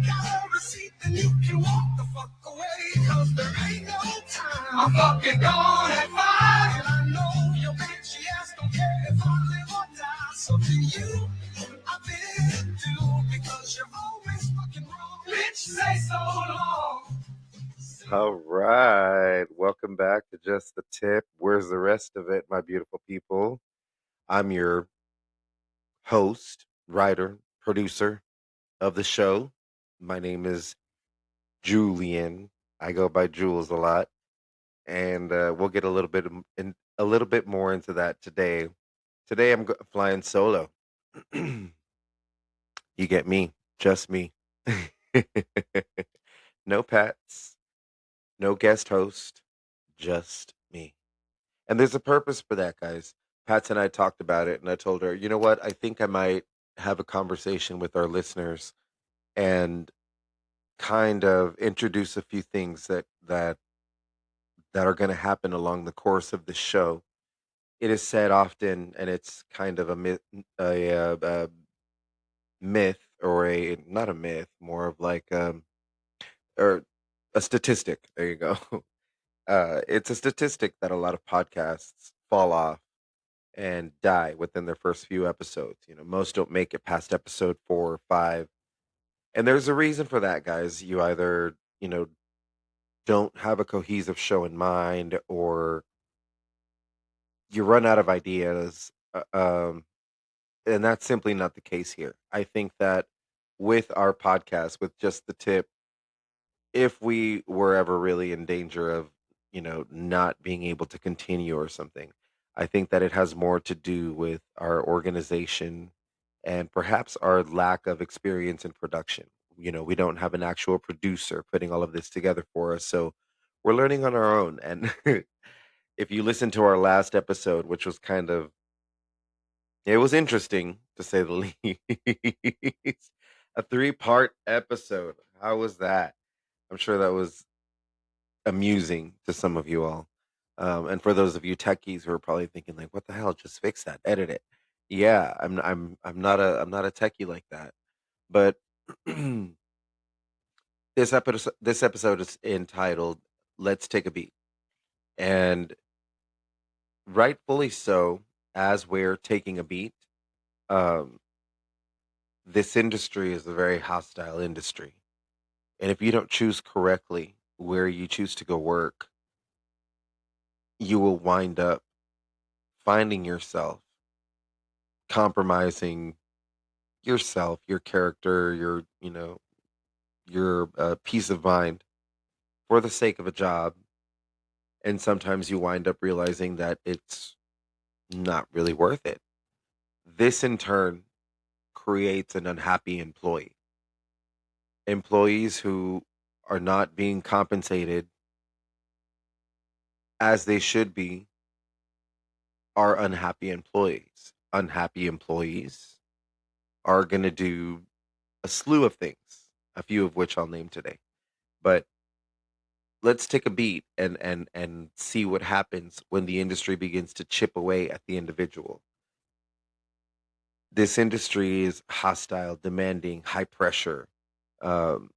got a receipt, then you can walk the fuck away. Cause there ain't no time. I'm fucking gone at 5. And I know your bitch, yes, don't care if I live or die. So to you, I've been due because you're always fucking wrong. Bitch, say so long. All right. Welcome back to Just the Tip. Where's the rest of it, my beautiful people? I'm your host, writer, producer of the show. My name is Julian. I go by Jules a lot, and we'll get a little bit more into that today. Today I'm flying solo. You get me, just me. No pets, no guest host, just me. And there's a purpose for that, guys. Pat and I talked about it, and I told her, you know what? I think I might have a conversation with our listeners and kind of introduce a few things that are going to happen along the course of the show. It is said often, and it's kind of a myth, or a not a myth, more of like or a statistic. There you go. It's a statistic that a lot of podcasts fall off and die within their first few episodes. Most don't make it past episode 4 or 5, and there's a reason for that, guys. You either don't have a cohesive show in mind, or you run out of ideas. And that's simply not the case here. I think that with our podcast, with Just the Tip, if we were ever really in danger of, not being able to continue or something, I think that it has more to do with our organization and perhaps our lack of experience in production. We don't have an actual producer putting all of this together for us. So we're learning on our own. And if you listen to our last episode, which was it was interesting to say the least. A 3-part episode. How was that? I'm sure that was amusing to some of you all. And for those of you techies who are probably thinking like, "What the hell? Just fix that, edit it." Yeah, I'm not a techie like that. But this episode is entitled "Let's Take a Beat," and rightfully so, as we're taking a beat. Um, this industry is a very hostile industry. And if you don't choose correctly where you choose to go work, you will wind up finding yourself compromising yourself, your character, your peace of mind for the sake of a job. And sometimes you wind up realizing that it's not really worth it. This in turn creates an unhappy employee. Employees who are not being compensated as they should be are unhappy employees. Unhappy employees are going to do a slew of things, a few of which I'll name today. But let's take a beat and see what happens when the industry begins to chip away at the individual. This industry is hostile, demanding, high pressure. Um,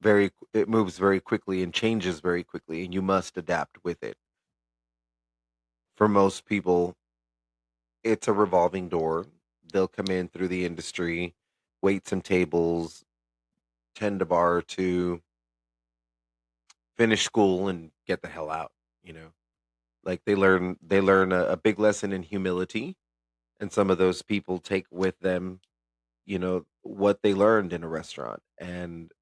it moves very quickly and changes very quickly, and you must adapt with it. For most people, it's a revolving door. They'll come in through the industry, wait some tables, tend a bar or two, finish school, and get the hell out. You know, like they learn a big lesson in humility, and some of those people take with them, what they learned in a restaurant, and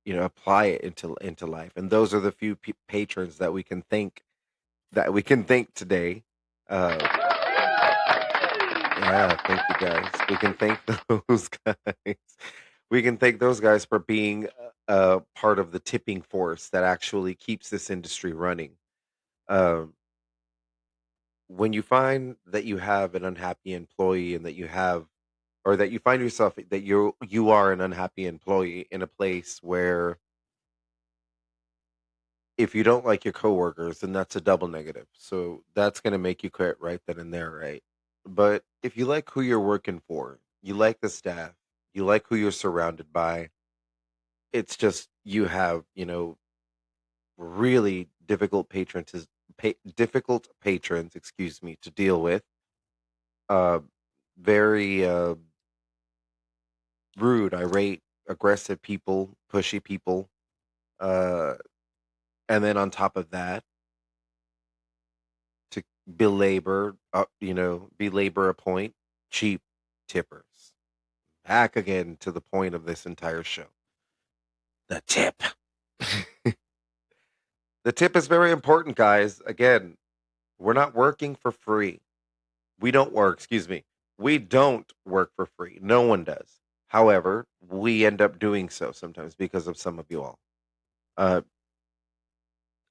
apply it into life. And those are the few patrons that we can thank today. Uh, Yeah, thank you guys. We can thank those guys. We can thank those guys for being part of the tipping force that actually keeps this industry running. Um, when you find that you have an unhappy employee, and that you have, or that you find yourself that you are an unhappy employee in a place where, if you don't like your coworkers, then that's a double negative. So that's going to make you quit right then and there, right? But if you like who you're working for, you like the staff, You like who you're surrounded by. It's just you have, really difficult patrons, excuse me, to deal with. Uh, very rude, irate, aggressive people, pushy people. Uh, and then on top of that, to belabor a point, cheap tippers. Back again to the point of this entire show. The tip. The tip is very important, guys. Again, we're not working for free. We don't work, excuse me. We don't work for free. No one does. However, we end up doing so sometimes because of some of you all. Uh,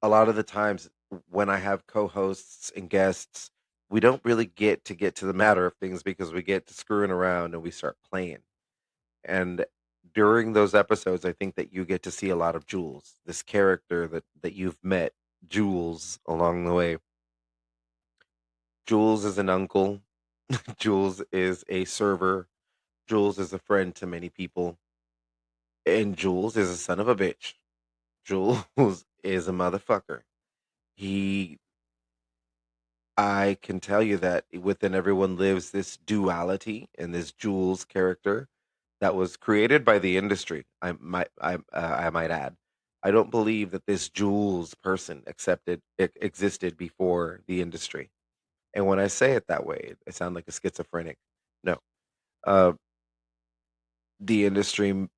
a lot of the times when I have co-hosts and guests, we don't really get to the matter of things because we get to screwing around and we start playing. And during those episodes, I think that you get to see a lot of Jules, this character that you've met, Jules, along the way. Jules is an uncle. Jules is a server. Jules is a friend to many people. And Jules is a son of a bitch. Jules is a motherfucker. He I can tell you that within everyone lives this duality and this Jules character that was created by the industry. I might add. I don't believe that this Jules person existed before the industry. And when I say it that way, I sound like a schizophrenic. No, uh, the industry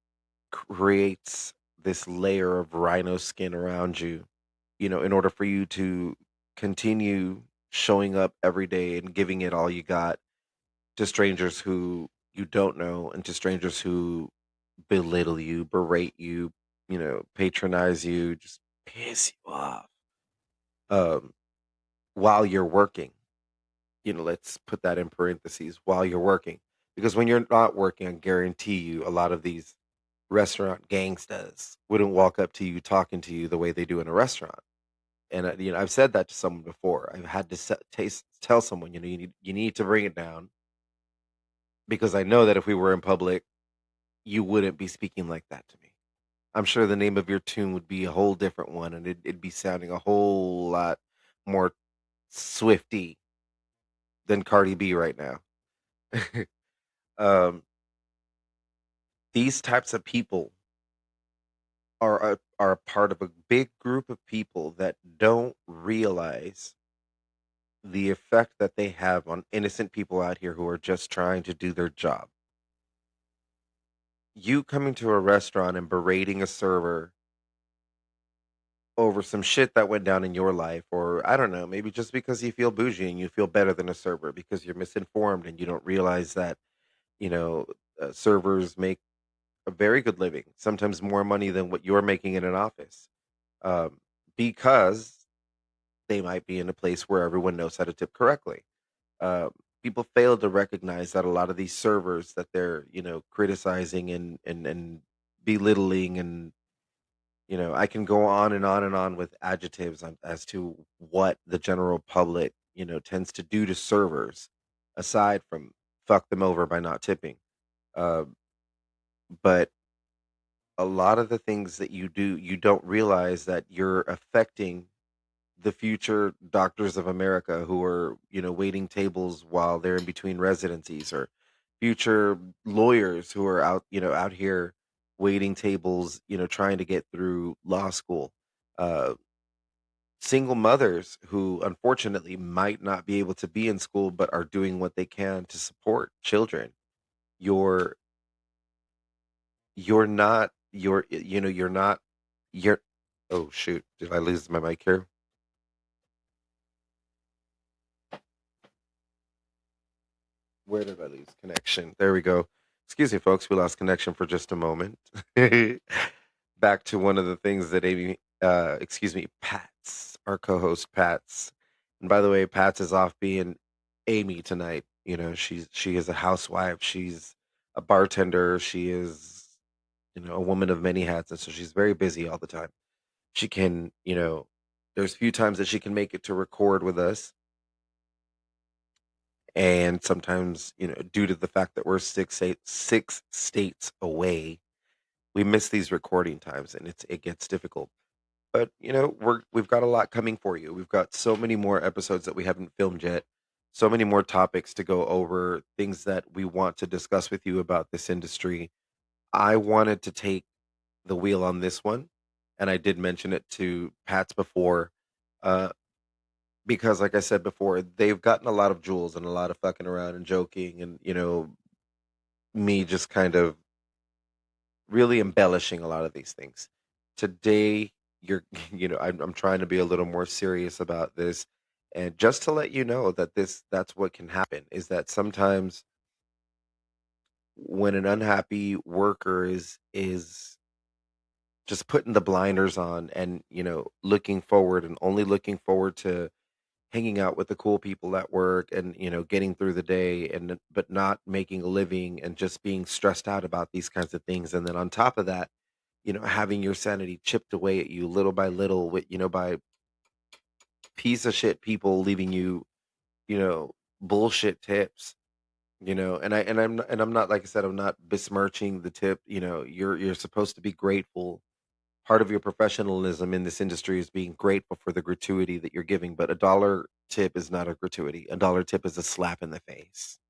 creates this layer of rhino skin around you, in order for you to continue showing up every day and giving it all you got to strangers who you don't know and to strangers who belittle you, berate you, patronize you, just piss you off um, while you're working. Let's put that in parentheses while you're working. Because when you're not working, I guarantee you a lot of these restaurant gangsters wouldn't walk up to you talking to you the way they do in a restaurant. And I've said that to someone before. I've had to tell someone, you need to bring it down because I know that if we were in public, you wouldn't be speaking like that to me. I'm sure the name of your tune would be a whole different one, and it'd be sounding a whole lot more swifty than Cardi B right now. um, these types of people are a part of a big group of people that don't realize the effect that they have on innocent people out here who are just trying to do their job. You coming to a restaurant and berating a server over some shit that went down in your life, or I don't know, maybe just because you feel bougie and you feel better than a server because you're misinformed and you don't realize that, you know, servers make a very good living, sometimes more money than what you're making in an office, because they might be in a place where everyone knows how to tip correctly. uh, People fail to recognize that a lot of these servers that they're criticizing and belittling, and I can go on and on and on with adjectives as to what the general public tends to do to servers, aside from fuck them over by not tipping. uh, but a lot of the things that you do, you don't realize that you're affecting the future doctors of America who are, waiting tables while they're in between residencies, or future lawyers who are out here waiting tables, trying to get through law school. Uh, Single mothers who unfortunately might not be able to be in school but are doing what they can to support children. You're you're not you're not you're oh shoot, did I lose my mic here? Where did I lose connection? There we go. Excuse me, folks. We lost connection for just a moment. Back to one of the things that Pats, our co-host Pats. And by the way, Pats is off being Amy tonight. She is a housewife. She's a bartender. She is, a woman of many hats, and so she's very busy all the time. She can, there's few times that she can make it to record with us, And sometimes, due to the fact that we're 6 states away, we miss these recording times, and it gets difficult. But we've got a lot coming for you. We've got so many more episodes that we haven't filmed yet, so many more topics to go over, things that we want to discuss with you about this industry. I wanted to take the wheel on this one, and I did mention it to Pats before, uh, because, like I said before, they've gotten a lot of jewels and a lot of fucking around and joking, and me just kind of really embellishing a lot of these things. Today, you're, I'm trying to be a little more serious about this, and just to let you know that that's what can happen is that sometimes when an unhappy worker is just putting the blinders on and looking forward and only looking forward to hanging out with the cool people at work and getting through the day and but not making a living and just being stressed out about these kinds of things, and then on top of that, having your sanity chipped away at you little by little with by piece of shit people leaving you you know bullshit tips. And I'm not, like I said, I'm not besmirching the tip. You're supposed to be grateful. Part of your professionalism in this industry is being grateful for the gratuity that you're giving, but a dollar tip is not a gratuity. A dollar tip is a slap in the face.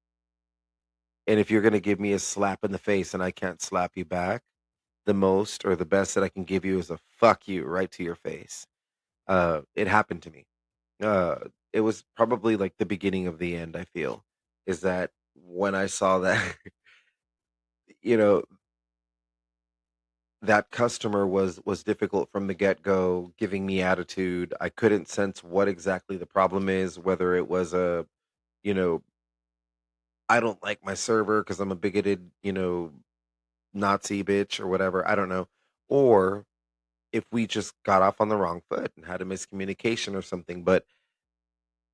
And if you're going to give me a slap in the face and I can't slap you back, the most or the best that I can give you is a fuck you right to your face. It happened to me. Uh, it was probably like the beginning of the end, I feel, is that when I saw that, you know, that customer was difficult from the get-go, giving me attitude. I couldn't sense what exactly the problem is, whether it was you know, I don't like my server because I'm a bigoted, Nazi bitch or whatever. I don't know. Or if we just got off on the wrong foot and had a miscommunication or something. But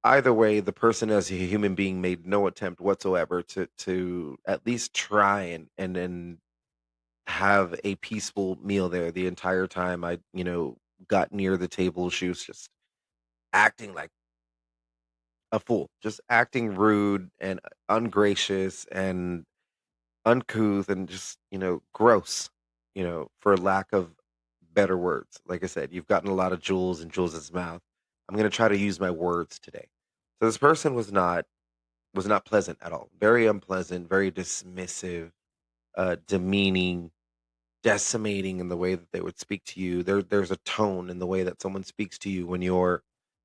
either way, the person as a human being made no attempt whatsoever to at least try and have a peaceful meal there. The entire time I, got near the table, she was just acting like a fool, just acting rude and ungracious and uncouth and just, gross, for lack of better words. Like I said, you've gotten a lot of jewels in Jules's mouth. I'm going to try to use my words today. So this person was not pleasant at all. Very unpleasant, very dismissive, demeaning, decimating in the way that they would speak to you. There's a tone in the way that someone speaks to you when you're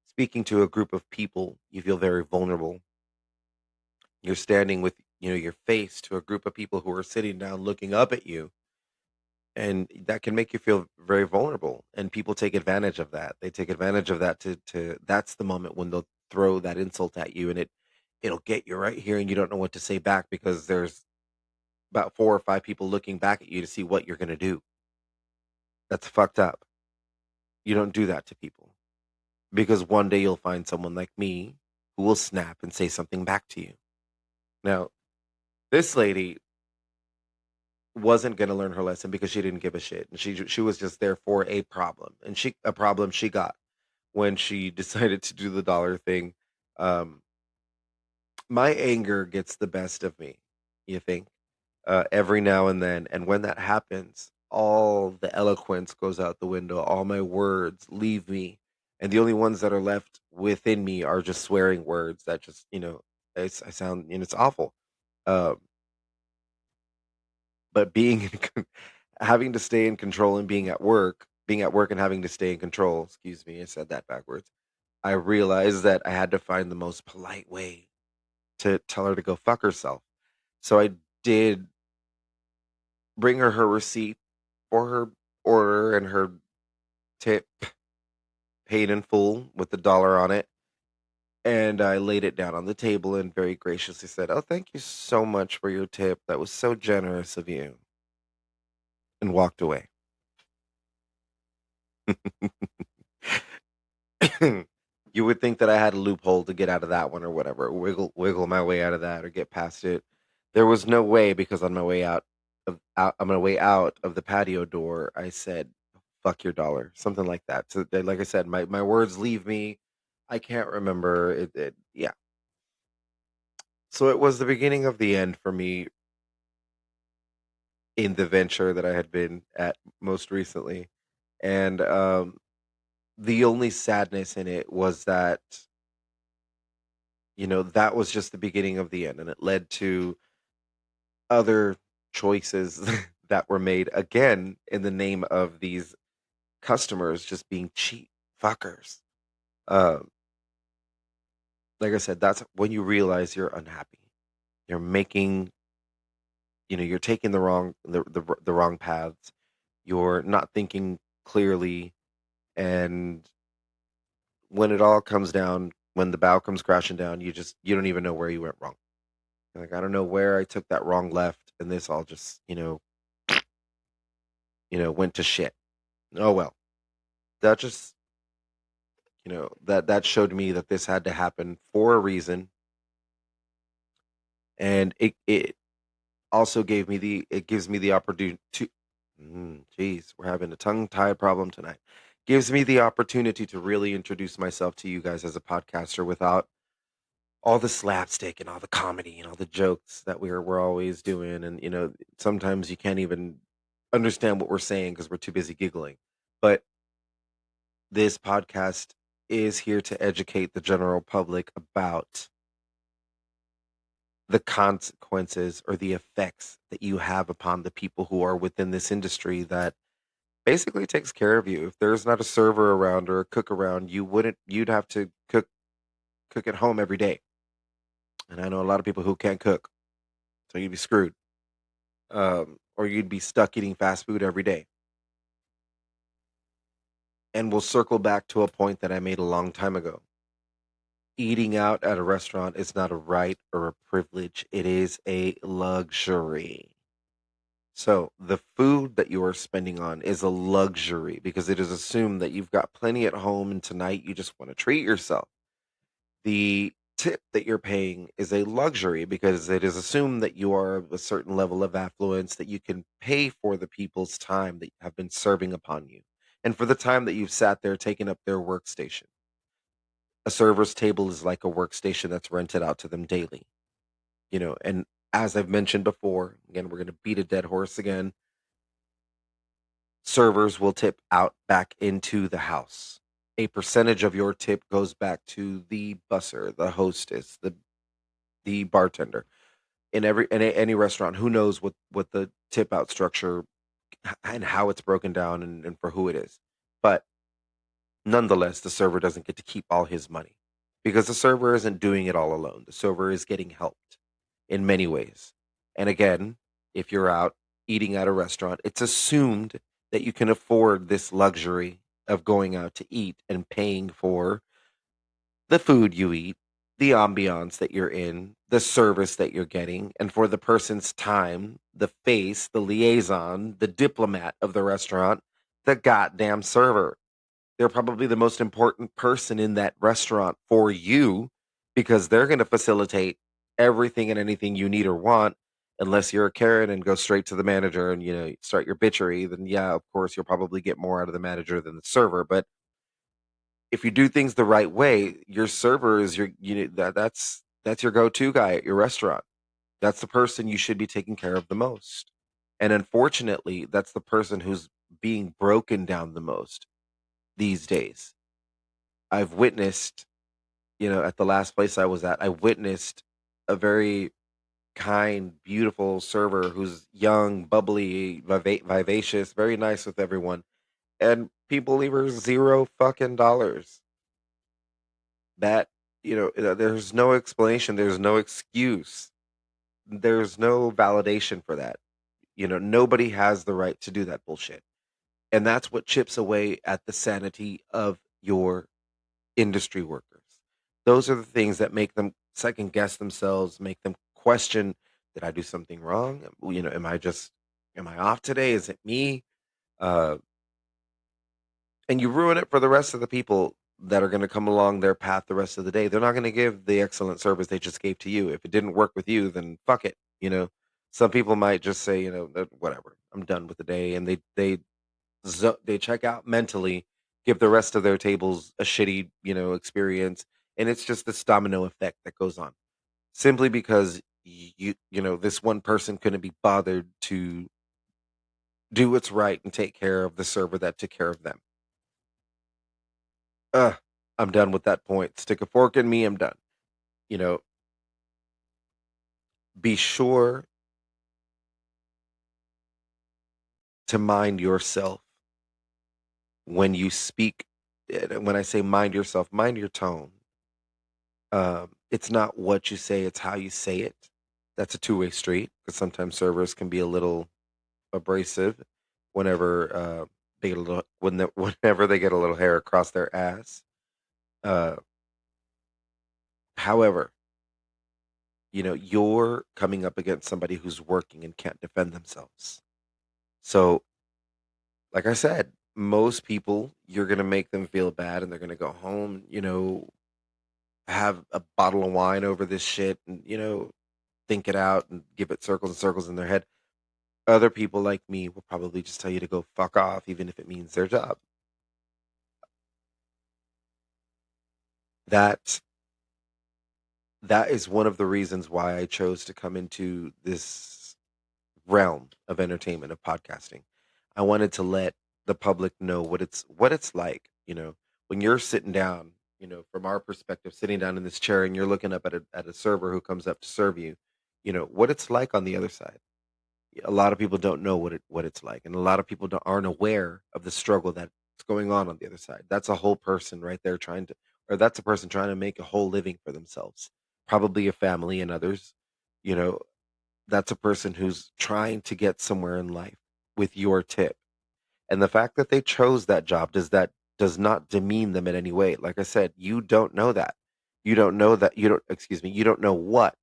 speaking to a group of people. You feel very vulnerable. You're standing with your face to a group of people who are sitting down looking up at you, and that can make you feel very vulnerable, and people take advantage of that. They take advantage of that to that's the moment when they'll throw that insult at you, and it'll get you right here, and you don't know what to say back because there's about 4 or 5 people looking back at you to see what you're going to do. That's fucked up. You don't do that to people, because one day you'll find someone like me who will snap and say something back to you. Now, this lady wasn't going to learn her lesson because she didn't give a shit, and she was just there for a problem, and she a problem she got when she decided to do the dollar thing. um my anger gets the best of me, you think, every now and then, and when that happens, all the eloquence goes out the window, all my words leave me, and the only ones that are left within me are just swearing words that just, I sound, it's awful. um But being having to stay in control and being at work and having to stay in control, excuse me, I said that backwards. I realized that I had to find the most polite way to tell her to go fuck herself. So I did bring her receipt for her order and her tip paid in full with the dollar on it. And I laid it down on the table and very graciously said, "Oh, thank you so much for your tip. That was so generous of you." And walked away. You would think that I had a loophole to get out of that one or whatever, wiggle my way out of that or get past it. There was no way, because on my way on my way out of the patio door, I said, "Fuck your dollar," something like that. So, like I said, my words leave me. I can't remember it. Yeah, So it was the beginning of the end for me in the venture that I had been at most recently. And the only sadness in it was that, that was just the beginning of the end. And it led to other choices that were made again in the name of these customers just being cheap fuckers. Um, like I said, that's when you realize you're unhappy. You're making, you're taking the wrong paths. You're not thinking clearly, and when it all comes down, when the bow comes crashing down, you don't even know where you went wrong. Like, I don't know where I took that wrong left, and this all just, went to shit. Oh well. That just, that showed me that this had to happen for a reason, and it also gives me the opportunity to, jeez, we're having a tongue tie problem tonight. Gives me the opportunity to really introduce myself to you guys as a podcaster without all the slapstick and all the comedy and all the jokes that we're always doing, and sometimes you can't even understand what we're saying because we're too busy giggling. But this podcast is here to educate the general public about the consequences or the effects that you have upon the people who are within this industry that basically takes care of you. If there's not a server around or a cook around, you'd have to cook at home every day. And I know a lot of people who can't cook, so you'd be screwed. Or you'd be stuck eating fast food every day. And we'll circle back to a point that I made a long time ago. Eating out at a restaurant is not a right or a privilege, it is a luxury. So the food that you are spending on is a luxury because it is assumed that you've got plenty at home and tonight you just want to treat yourself. The tip that you're paying is a luxury because it is assumed that you are of a certain level of affluence that you can pay for the people's time that have been serving upon you and for the time that you've sat there taking up their workstation. A server's table is like a workstation that's rented out to them daily, and as I've mentioned before, again, we're going to beat a dead horse again. Servers will tip out back into the house. A percentage of your tip goes back to the busser, the hostess, the bartender. In any restaurant, who knows what the tip out structure and how it's broken down and for who it is. But nonetheless, the server doesn't get to keep all his money because the server isn't doing it all alone. The server is getting helped in many ways. And again, if you're out eating at a restaurant, it's assumed that you can afford this luxury of going out to eat and paying for the food you eat, the ambiance that you're in, the service that you're getting, and for the person's time, the face, the liaison, the diplomat of the restaurant, the goddamn server. They're probably the most important person in that restaurant for you because they're going to facilitate everything and anything you need or want. Unless you're a Karen and go straight to the manager and start your bitchery, then yeah, of course you'll probably get more out of the manager than the server. But if you do things the right way, your server is that's your go-to guy at your restaurant. That's the person you should be taking care of the most. And unfortunately, that's the person who's being broken down the most these days. I've witnessed, at the last place I was at, I witnessed a very kind, beautiful server who's young, bubbly, vivacious, very nice with everyone. And people leave her zero fucking dollars. That, there's no explanation, there's no excuse, there's no validation for that. Nobody has the right to do that bullshit. And that's what chips away at the sanity of your industry workers. Those are the things that make them second guess themselves, make them question, did I do something wrong? Am I off today? Is it me? Uh, and you ruin it for the rest of the people that are going to come along their path the rest of the day. They're not going to give the excellent service they just gave to you. If it didn't work with you, then fuck it. Some people might just say, whatever, I'm done with the day. And they check out mentally, give the rest of their tables a shitty, experience, and it's just this domino effect that goes on. simply because this one person couldn't be bothered to do what's right and take care of the server that took care of them. Ugh, I'm done with that point. Stick a fork in me, I'm done. You know, be sure to mind yourself when you speak. When I say mind yourself, mind your tone. It's not what you say, it's how you say it. That's a two-way street because sometimes servers can be a little abrasive whenever they get a little whenever they get a little hair across their ass. Uh, however, you're coming up against somebody who's working and can't defend themselves. So, like I said, most people you're gonna make them feel bad, and they're gonna go home, have a bottle of wine over this shit, and think it out and give it circles and circles in their head. Other people like me will probably just tell you to go fuck off, even if it means their job. That that is one of the reasons why I chose to come into this realm of entertainment of podcasting. I wanted to let the public know what it's like, when you're sitting down, from our perspective, sitting down in this chair and you're looking up at a server who comes up to serve you, what it's like on the other side. A lot of people don't know what it's like, and a lot of people aren't aware of the struggle that's going on the other side. That's a whole person right there trying to, or that's a person trying to make a whole living for themselves, probably a family and others. You know, that's a person who's trying to get somewhere in life with your tip. And the fact that they chose that job does not demean them in any way. Like I said, you don't know that. You don't know that you don't excuse me, you don't know what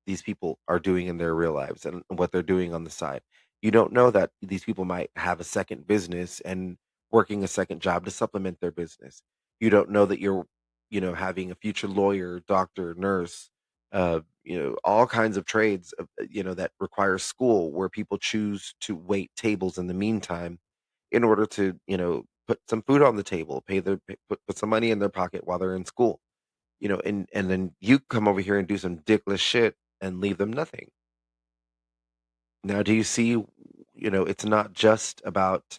these people are doing in their real lives and what they're doing on the side. You don't know that these people might have a second business and working a second job to supplement their business. You don't know that you're, having a future lawyer, doctor, nurse, all kinds of trades, that require school where people choose to wait tables in the meantime in order to, put some food on the table, put some money in their pocket while they're in school, and then you come over here and do some dickless shit and leave them nothing. Now, do you see, it's not just about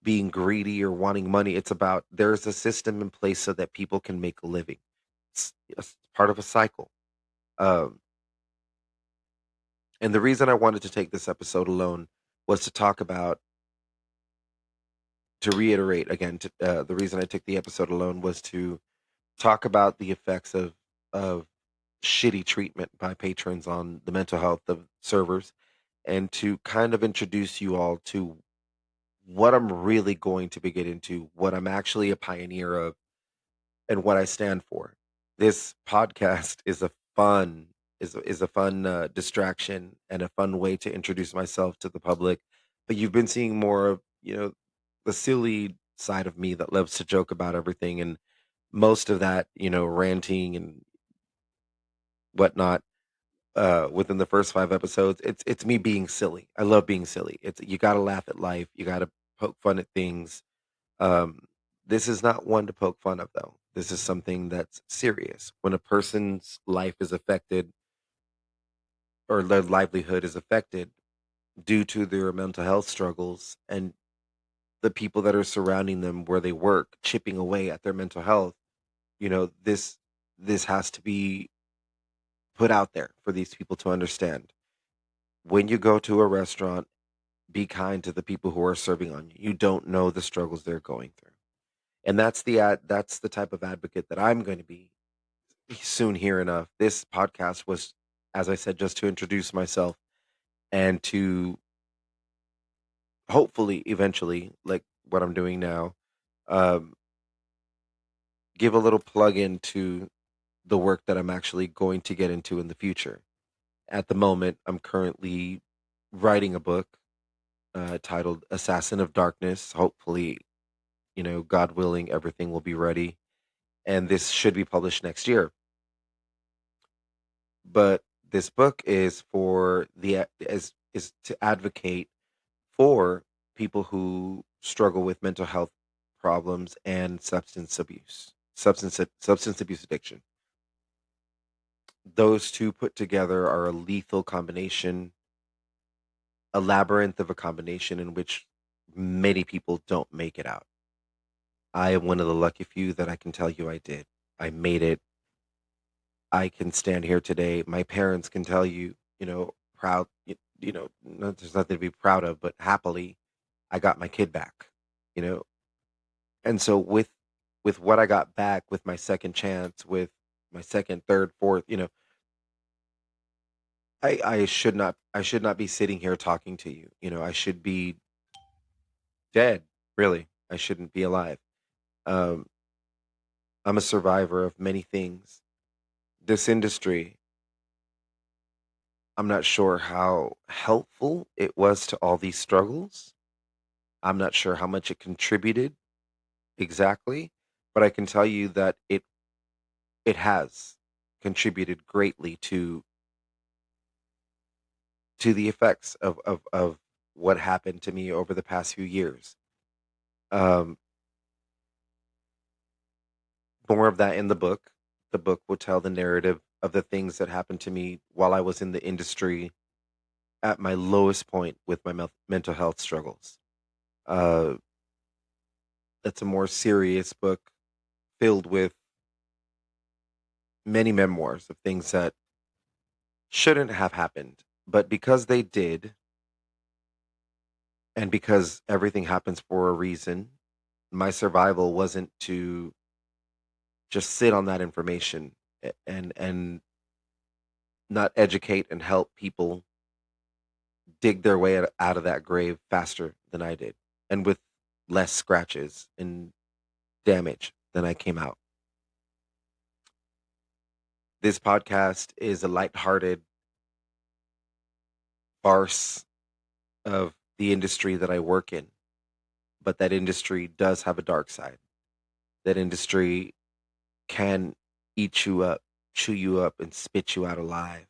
being greedy or wanting money. It's about there's a system in place so that people can make a living. It's part of a cycle. Um, and the reason I wanted to take this episode alone was to talk about, to reiterate again, the reason I took the episode alone was to talk about the effects of shitty treatment by patrons on the mental health of servers, and to kind of introduce you all to what I'm really going to be getting into, what I'm actually a pioneer of, and what I stand for. This podcast is a fun distraction and a fun way to introduce myself to the public. But you've been seeing more of, the silly side of me that loves to joke about everything, and most of that, ranting and whatnot. Within the first 5 episodes, it's me being silly. I love being silly. It's you got to laugh at life. You got to poke fun at things. Um, this is not one to poke fun of, though. This is something that's serious. When a person's life is affected or their livelihood is affected due to their mental health struggles, and the people that are surrounding them where they work chipping away at their mental health, this has to be put out there for these people to understand. When you go to a restaurant, be kind to the people who are serving on you. You don't know the struggles they're going through. And that's the type of advocate that I'm going to be soon here enough. This podcast was, as I said, just to introduce myself and to hopefully eventually, like what I'm doing now, um, give a little plug into the work that I'm actually going to get into in the future. At the moment, I'm currently writing a book titled Assassin of Darkness. Hopefully, God willing, everything will be ready. And this should be published next year. But this book is for is to advocate for people who struggle with mental health problems and substance abuse addiction. those two put together are a lethal combination, a labyrinth of a combination in which many people don't make it out. I am one of the lucky few that I can tell you I did. I made it. I can stand here today. My parents can tell you, proud, there's nothing to be proud of, but happily, I got my kid back, you know. And so with what I got back, with my second chance, with my second, third, fourth, I should not be sitting here talking to you. I should be dead, really. I shouldn't be alive. Um, I'm a survivor of many things. This industry, I'm not sure how helpful it was to all these struggles. I'm not sure how much it contributed exactly, but I can tell you that it has contributed greatly to the effects of what happened to me over the past few years. Um, More of that in the book. The book will tell the narrative of the things that happened to me while I was in the industry at my lowest point with my mental health struggles. Uh, that's a more serious book filled with many memoirs of things that shouldn't have happened. But because they did, and because everything happens for a reason, my survival wasn't to just sit on that information and not educate and help people dig their way out of that grave faster than I did, and with less scratches and damage than I came out. This podcast is a lighthearted farce of the industry that I work in, but that industry does have a dark side. That industry can eat you up, chew you up, and spit you out alive.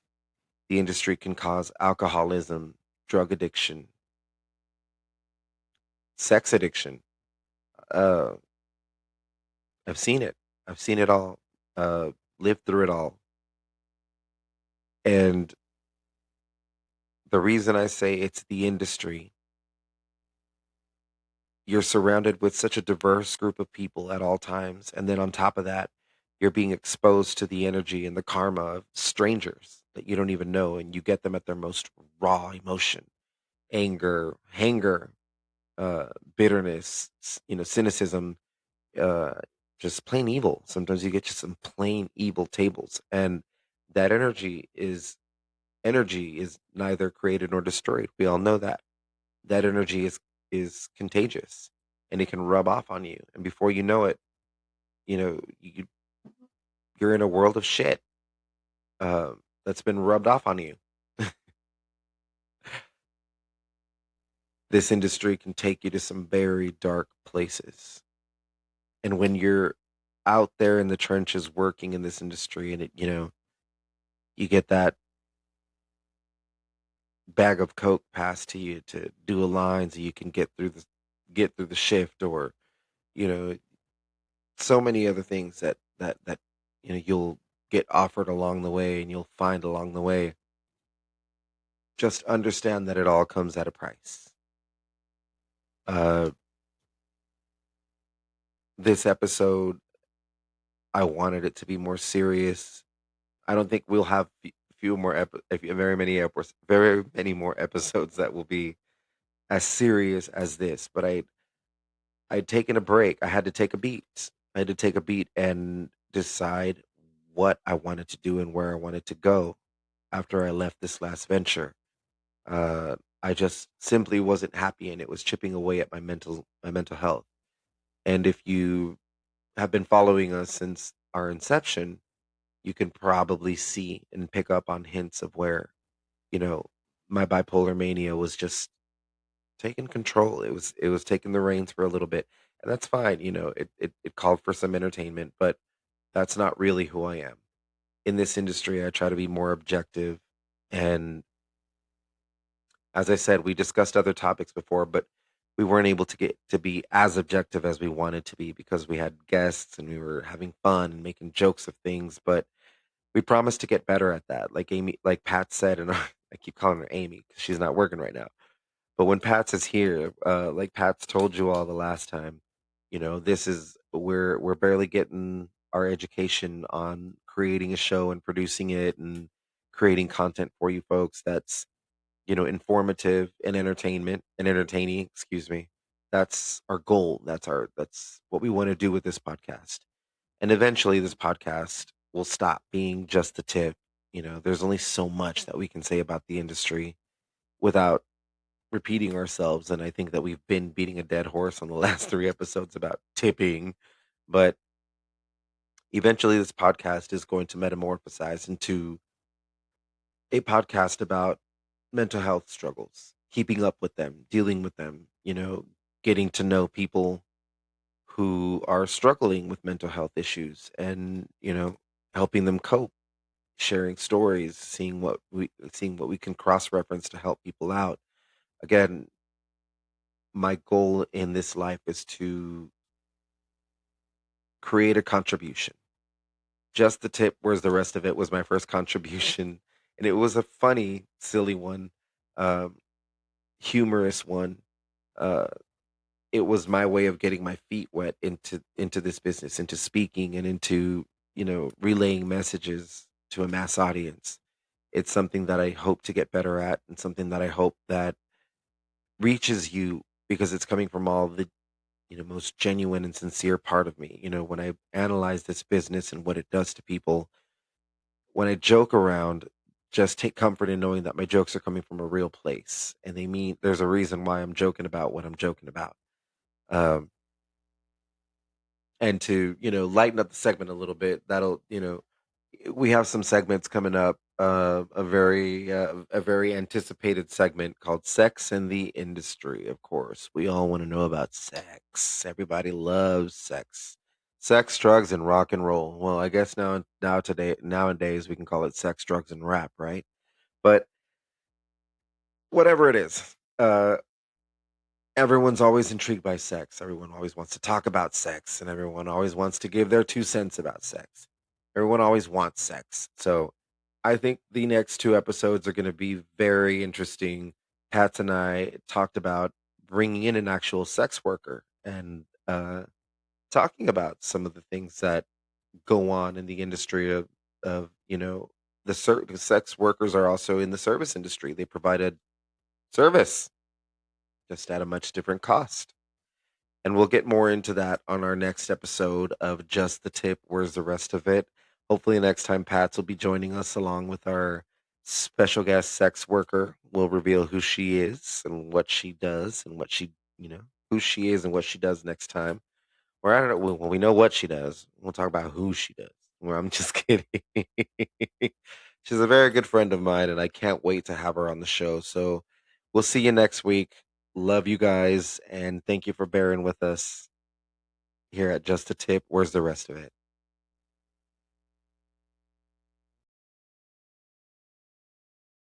The industry can cause alcoholism, drug addiction, sex addiction. Uh, I've seen it. I've seen it all. Lived through it all. And the reason I say it's the industry, you're surrounded with such a diverse group of people at all times. And then on top of that, you're being exposed to the energy and the karma of strangers that you don't even know. And you get them at their most raw emotion: anger, hanger, uh, bitterness, cynicism, uh, just plain evil. Sometimes you get just some plain evil tables. And that energy is neither created nor destroyed. We all know that. That energy is contagious, and it can rub off on you, and before you know it, you're in a world of shit that's been rubbed off on you. This industry can take you to some very dark places, and when you're out there in the trenches working in this industry, and you get that bag of coke passed to you to do a line so you can get through the shift, or you know so many other things that you'll get offered along the way, and you'll find along the way. Just understand that it all comes at a price. uh this episode, I wanted it to be more serious. I don't think we'll have very many more episodes that will be as serious as this, but I'd taken a break. I had to take a beat. I had to take a beat and decide what I wanted to do and where I wanted to go after I left this last venture. I just simply wasn't happy, and it was chipping away at my mental health. And if you have been following us since our inception, you can probably see and pick up on hints of where, you know, my bipolar mania was just taking control. It was taking the reins for a little bit. And that's fine. It called for some entertainment, but that's not really who I am. In this industry, I try to be more objective. And as I said, we discussed other topics before, but we weren't able to get to be as objective as we wanted to be because we had guests and we were having fun and making jokes of things. But We promise to get better at that. Like Amy, like Pat said, and I keep calling her Amy because she's not working right now. But when Pat's is here, like Pat's told you all the last time, this is we're barely getting our education on creating a show and producing it and creating content for you folks that's, informative and entertaining, excuse me. That's our goal. That's what we want to do with this podcast. And eventually this podcast will stop being just the tip. There's only so much that we can say about the industry without repeating ourselves, and I think that we've been beating a dead horse on the last 3 episodes about tipping, but eventually this podcast is going to metamorphosize into a podcast about mental health struggles, keeping up with them, dealing with them, getting to know people who are struggling with mental health issues and, helping them cope, sharing stories, seeing what we can cross-reference to help people out. Again, my goal in this life is to create a contribution. Just the tip, whereas the rest of it was my first contribution. And it was a funny, silly one, um, humorous one. Uh, it was my way of getting my feet wet into this business, into speaking and into, relaying messages to a mass audience. It's something that I hope to get better at and something that I hope that reaches you because it's coming from all the most genuine and sincere part of me. When I analyze this business and what it does to people, when I joke around, just take comfort in knowing that my jokes are coming from a real place and they mean there's a reason why I'm joking about what I'm joking about. Um, and to, lighten up the segment a little bit, we have some segments coming up. A very anticipated segment called "Sex in the Industry." Of course, we all want to know about sex. Everybody loves sex, drugs, and rock and roll. Well, I guess nowadays we can call it sex, drugs, and rap, right? But whatever it is, everyone's always intrigued by sex. Everyone always wants to talk about sex, and everyone always wants to give their 2 cents about sex. Everyone always wants sex. So I think the next 2 episodes are going to be very interesting. Pat and I talked about bringing in an actual sex worker and talking about some of the things that go on in the industry of the sex workers are also in the service industry. They provide a service just at a much different cost. And we'll get more into that on our next episode of Just the Tip. Where's the rest of it? Hopefully, next time Pats will be joining us along with our special guest sex worker. We'll reveal who she is and what she does and who she is and what she does next time. Or I don't know. Well, we know what she does. We'll talk about who she does. Well, I'm just kidding. She's a very good friend of mine, and I can't wait to have her on the show. So we'll see you next week. Love you guys, and thank you for bearing with us here at Just a Tip. Where's the rest of it?